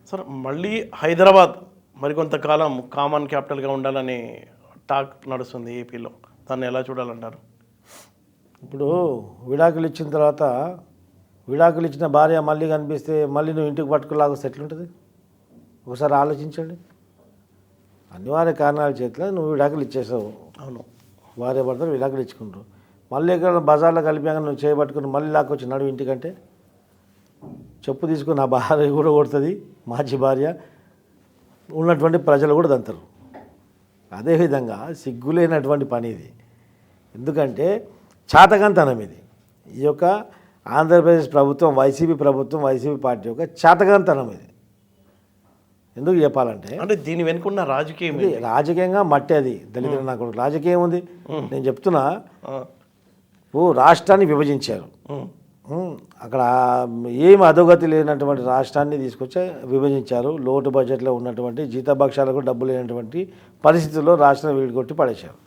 Sir మళ్ళీ Hyderabad మరికొంతకాలం common క్యాపిటల్గా ఉండాలని టాక్ నడుస్తుంది ఏపీలో. దాన్ని ఎలా చూడాలంటారు? ఇప్పుడు విడాకులు ఇచ్చిన తర్వాత విడాకులు ఇచ్చిన భార్య మళ్ళీ కనిపిస్తే మళ్ళీ నువ్వు ఇంటికి పట్టుకులాగా ఎట్లుంటుంది? ఒకసారి ఆలోచించండి. అనివార్య కారణాల చేతిలో నువ్వు విడాకులు ఇచ్చేసావు. అవును, భార్య భర్తలు విడాకులు ఇచ్చుకుంటారు. మళ్ళీ ఎక్కడ బజార్లో కలిపాక నువ్వు చేయబట్టుకుని మళ్ళీ లాక్కొచ్చి నడువు ఇంటికంటే చెప్పు తీసుకుని నా భార్య కూడా కొడుతుంది, మాజీ భార్య ఉన్నటువంటి ప్రజలు కూడా దంతరు. అదేవిధంగా సిగ్గులేనటువంటి పని ఇది. ఎందుకంటే చాతకంతనం ఇది. ఈ యొక్క ఆంధ్రప్రదేశ్ ప్రభుత్వం, వైసీపీ ప్రభుత్వం, వైసీపీ పార్టీ యొక్క చాతకంతనం ఇది. ఎందుకు చెప్పాలంటే అంటే దీని వెనుకున్న రాజకీయం ఇది రాజకీయంగా మట్టి. అది దళితులు నాకు రాజకీయం ఉంది. నేను చెప్తున్నా, రాష్ట్రాన్ని విభజించారు. అక్కడ ఏమి అధోగతి లేనటువంటి రాష్ట్రాన్ని తీసుకొచ్చి విభజించారు. లోటు బడ్జెట్లో ఉన్నటువంటి జీతభత్యాలకు డబ్బులు లేనటువంటి పరిస్థితుల్లో రాష్ట్రం వీడికొట్టి పడేశారు.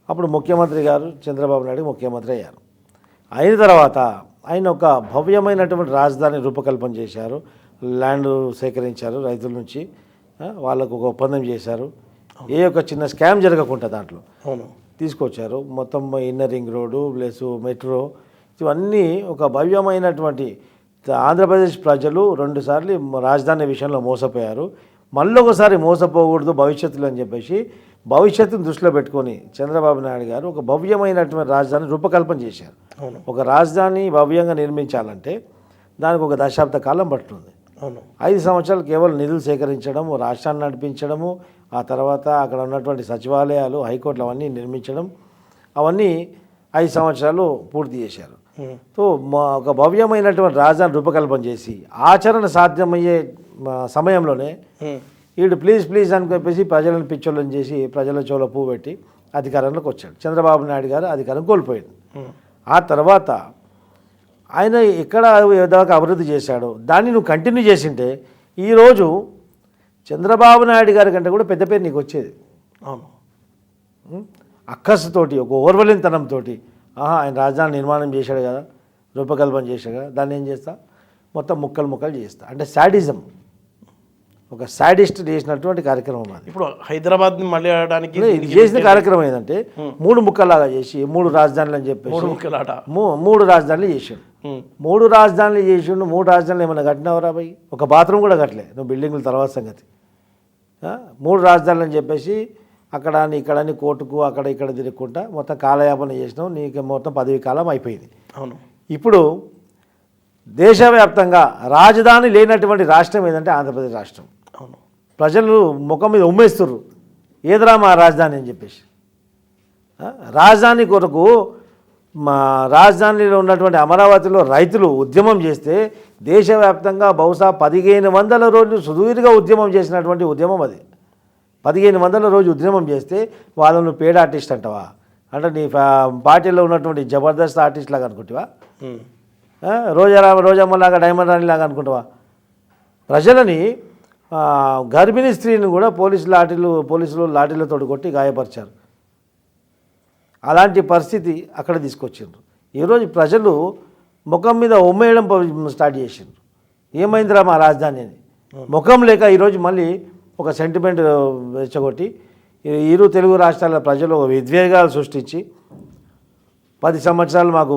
అప్పుడు ముఖ్యమంత్రి గారు చంద్రబాబు నాయుడు ముఖ్యమంత్రి అయ్యారు. అయిన తర్వాత ఆయన ఒక భవ్యమైనటువంటి రాజధాని రూపకల్పన చేశారు. ల్యాండ్ సేకరించారు రైతుల నుంచి, వాళ్ళకు ఒక ఒప్పందం చేశారు. ఏ ఒక చిన్న స్కామ్ జరగకుండా దాంట్లో తీసుకొచ్చారు. మొత్తం inner ring road plus metro ఇవన్నీ ఒక భవ్యమైనటువంటి. ఆంధ్రప్రదేశ్ ప్రజలు 2 సార్లు రాజధాని విషయంలో మోసపోయారు. మళ్ళీ ఒకసారి మోసపోకూడదు భవిష్యత్తులో అని చెప్పేసి భవిష్యత్తును దృష్టిలో పెట్టుకొని చంద్రబాబు నాయుడు గారు ఒక భవ్యమైనటువంటి రాజధాని రూపకల్పన చేశారు. ఒక రాజధాని భవ్యంగా నిర్మించాలంటే దానికి ఒక దశాబ్ద కాలం పడుతుంది. 5 సంవత్సరాలు కేవలం నిధులు సేకరించడము, రాష్ట్రాన్ని నడిపించడము, ఆ తర్వాత అక్కడ ఉన్నటువంటి సచివాలయాలు, హైకోర్టులు అవన్నీ నిర్మించడం, అవన్నీ 5 సంవత్సరాలు పూర్తి చేశారు. సో ఒక భవ్యమైనటువంటి రాజధాని రూపకల్పన చేసి ఆచరణ సాధ్యమయ్యే సమయంలోనే వీడు ప్లీజ్ అని చెప్పేసి ప్రజలను పిచ్చోళ్ళని చేసి ప్రజల చెవులో పువ్వు పెట్టి అధికారంలోకి వచ్చాడు. చంద్రబాబు నాయుడు గారు అధికారం కోల్పోయాడు. ఆ తర్వాత ఆయన ఎక్కడ ఏదాకా అభివృద్ధి చేశాడో దాన్ని నువ్వు కంటిన్యూ చేసింటే ఈరోజు చంద్రబాబు నాయుడు గారి కంటే కూడా పెద్ద పేరు నీకు వచ్చేది. అక్కసుతోటి, ఒక ఓర్వలింతనంతో ఆయన రాజధాని నిర్మాణం చేశాడు కదా, రూపకల్పన చేశాడు కదా, దాన్ని ఏం చేస్తా మొత్తం ముక్కలు చేస్తా. అంటే శాడిజం, ఒక శాడిస్ట్ చేసినటువంటి కార్యక్రమం అది. ఇప్పుడు హైదరాబాద్ మళ్ళీ ఆడడానికి చేసిన కార్యక్రమం ఏంటంటే 3 ముక్కలాగా చేసి 3 రాజధానులు అని చెప్పేసి 3 రాజధానులు చేసాడు. 3 రాజధానులు చేసిండు. 3 రాజధానులు ఏమైనా కట్టినవరా బాయ్? ఒక బాత్రూమ్ కూడా కట్టలే నువ్వు. బిల్డింగుల తర్వాత సంగతి. 3 రాజధానులు అని చెప్పేసి అక్కడ ఇక్కడని కోర్టుకు అక్కడ ఇక్కడ తిరుగుకుంటా మొత్తం కాలయాపన చేసినావు. నీకు మొత్తం పదవి కాలం అయిపోయింది. అవును. ఇప్పుడు దేశవ్యాప్తంగా రాజధాని లేనటువంటి రాష్ట్రం ఏదంటే ఆంధ్రప్రదేశ్ రాష్ట్రం. అవును. ప్రజలు ముఖం మీద ఉమ్మేస్తుర్రు, ఏదరా మా రాజధాని అని చెప్పేసి. రాజధాని కొరకు మా రాజధానిలో ఉన్నటువంటి అమరావతిలో రైతులు ఉద్యమం చేస్తే దేశవ్యాప్తంగా బహుశా 1500 రోజులు సుదీర్ఘ ఉద్యమం చేసినటువంటి ఉద్యమం అది. 1500 రోజు ఉద్యమం చేస్తే వాళ్ళను పేడ్ ఆర్టిస్ట్ అంటావా? అంటే నీ పార్టీలో ఉన్నటువంటి జబర్దస్త్ ఆర్టిస్ట్ లాగా అనుకుంటావా? రోజమ్మలాగా డైమండ్ రాణి లాగా అనుకుంటావా? ప్రజలని గర్భిణీ స్త్రీని కూడా పోలీసులు లాఠీలతో కొట్టి గాయపరిచారు. అలాంటి పరిస్థితి అక్కడ తీసుకొచ్చిండ్రు. ఈరోజు ప్రజలు ముఖం మీద ఉమ్మేయడం స్టార్ట్ చేసిండ్రు. ఏమైందిరా మా రాజధాని అని. ముఖం లేక ఈరోజు మళ్ళీ ఒక సెంటిమెంట్ రెచ్చగొట్టి తెలుగు రాష్ట్రాల ప్రజలు విద్వేగాలు సృష్టించి 10 సంవత్సరాలు మాకు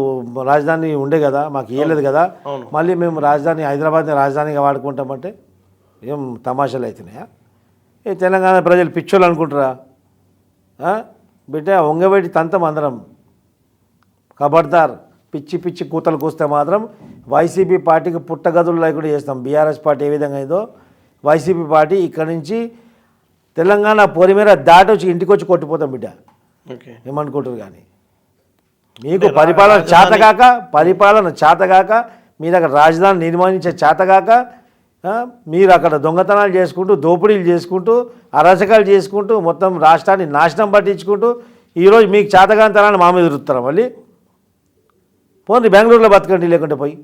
రాజధాని ఉండే కదా, మాకు ఇవ్వలేదు కదా, మళ్ళీ మేము హైదరాబాద్ని రాజధానిగా వాడుకుంటామంటే ఏం తమాషాలు అవుతున్నాయా? తెలంగాణ ప్రజలు పిచ్చోళ్ళు అనుకుంటారా? బిడ్డ వంగబెట్టి తంతం అందరం ఖబర్దార్. పిచ్చి కూతలు కూస్తే మాత్రం వైసీపీ పార్టీకి పుట్టగదులు లేకుండా చేస్తాం. బీఆర్ఎస్ పార్టీ ఏ విధంగా అయిందో వైసీపీ పార్టీ ఇక్కడి నుంచి తెలంగాణ పొలిమేర దాటి వచ్చి ఇంటికి వచ్చి కొట్టిపోతాం బిడ్డ. ఏమనుకుంటారు కానీ మీకు పరిపాలన చేతగాక మీరు అక్కడ రాజధాని నిర్మాణించే చేతగాక మీరు అక్కడ దొంగతనాలు చేసుకుంటూ, దోపిడీలు చేసుకుంటూ, అరాచకాలు చేసుకుంటూ, మొత్తం రాష్ట్రాన్ని నాశనం పట్టించుకుంటూ ఈరోజు మీకు చేతగాంతనాన్ని మా మీద రుత్తారా? మళ్ళీ పోనీ బెంగళూరులో బతకండి, లేకుంటే పోయి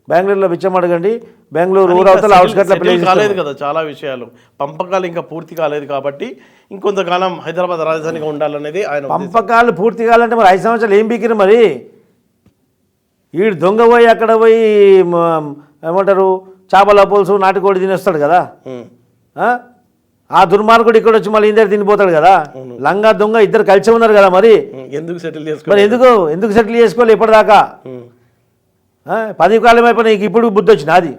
బెంగళూరులో బిచ్చం అడగండి. బెంగళూరు ఊరవతల అవుట్స్కట్ల ప్లేస్ కాలేదు కదా, చాలా విషయాలు పంపకాలు ఇంకా పూర్తి కాలేదు కాబట్టి ఇంకొంతకాలం హైదరాబాద్ రాజధానిగా ఉండాలనేది ఆయన పంపకాలు పూర్తి కావాలంటే మరి 5 సంవత్సరాలు ఏం పీకిరు మరి? వీడు దొంగ పోయి అక్కడ పోయి ఏమంటారు చేపల పులుసు నాటుకోడి తినేస్తాడు కదా. ఉమ్. ఆ దుర్మార్గుడు ఇక్కడ వచ్చి మళ్ళీ ఇందరు తినిపోతాడు కదా. లంగా దొంగ ఇద్దరు కలిసి ఉన్నారు కదా. మరి ఎందుకు సెటిల్ మరి చేసుకోవాలి? ఎందుకు సెటిల్ చేసుకోవాలి ఇప్పటిదాకా? 10 కాలం అయిపోయినా నీకు ఇప్పుడు బుద్ధి వచ్చింది అది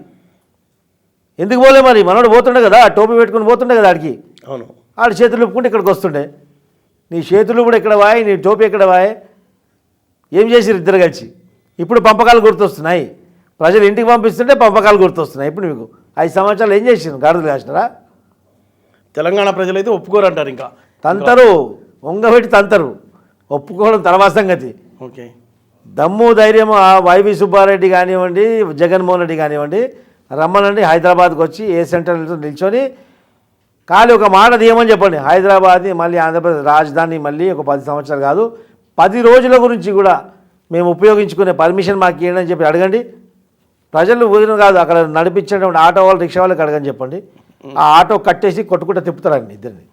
ఎందుకు పోలే? మరి మనోడు పోతుండే కదా, టోపీ పెట్టుకుని పోతుండే కదా ఆడికి. అవును. ఆడు చేతులు ఒప్పుకుంటే ఇక్కడికి వస్తుండే. నీ చేతులు కూడా ఇక్కడ వాయి, నీ టోపీ ఎక్కడ వాయి? ఏం చేసిరు ఇద్దరు కలిసి? ఇప్పుడు పంపకాలు గుర్తొస్తున్నాయి. ప్రజలు ఇంటికి పంపిస్తుంటే పంపకాలు గుర్తొస్తున్నాయి. ఇప్పుడు మీకు 5 సంవత్సరాలు ఏం చేసిరు? గాడిదలు కాసినారా? తెలంగాణ ప్రజలైతే ఒప్పుకోరంటారు. ఇంకా తంతరు, వంగబెట్టి తంతరు. ఒప్పుకోవడం తర్వాత సంగతి. ఓకే. దమ్ము ధైర్యం వైవి సుబ్బారెడ్డి కానివ్వండి, జగన్మోహన్ రెడ్డి కానివ్వండి, రమ్మనండి హైదరాబాద్కి వచ్చి ఏ సెంటర్లో నిల్చొని ఖాళీ ఒక మాట తీయమని చెప్పండి. హైదరాబాద్ని మళ్ళీ ఆంధ్రప్రదేశ్ రాజధాని మళ్ళీ ఒక 10 సంవత్సరాలు కాదు 10 రోజుల గురించి కూడా మేము ఉపయోగించుకునే పర్మిషన్ మాకు ఇవ్వండి అని చెప్పి అడగండి. ప్రజలు ఊరిన కాదు, అక్కడ నడిపించేటువంటి ఆటో వాళ్ళు, రిక్షా వాళ్ళకి అడగని చెప్పండి. ఆ ఆటో కట్టేసి కొట్టుకుంటూ తిప్పుతారండి ఇద్దరిని.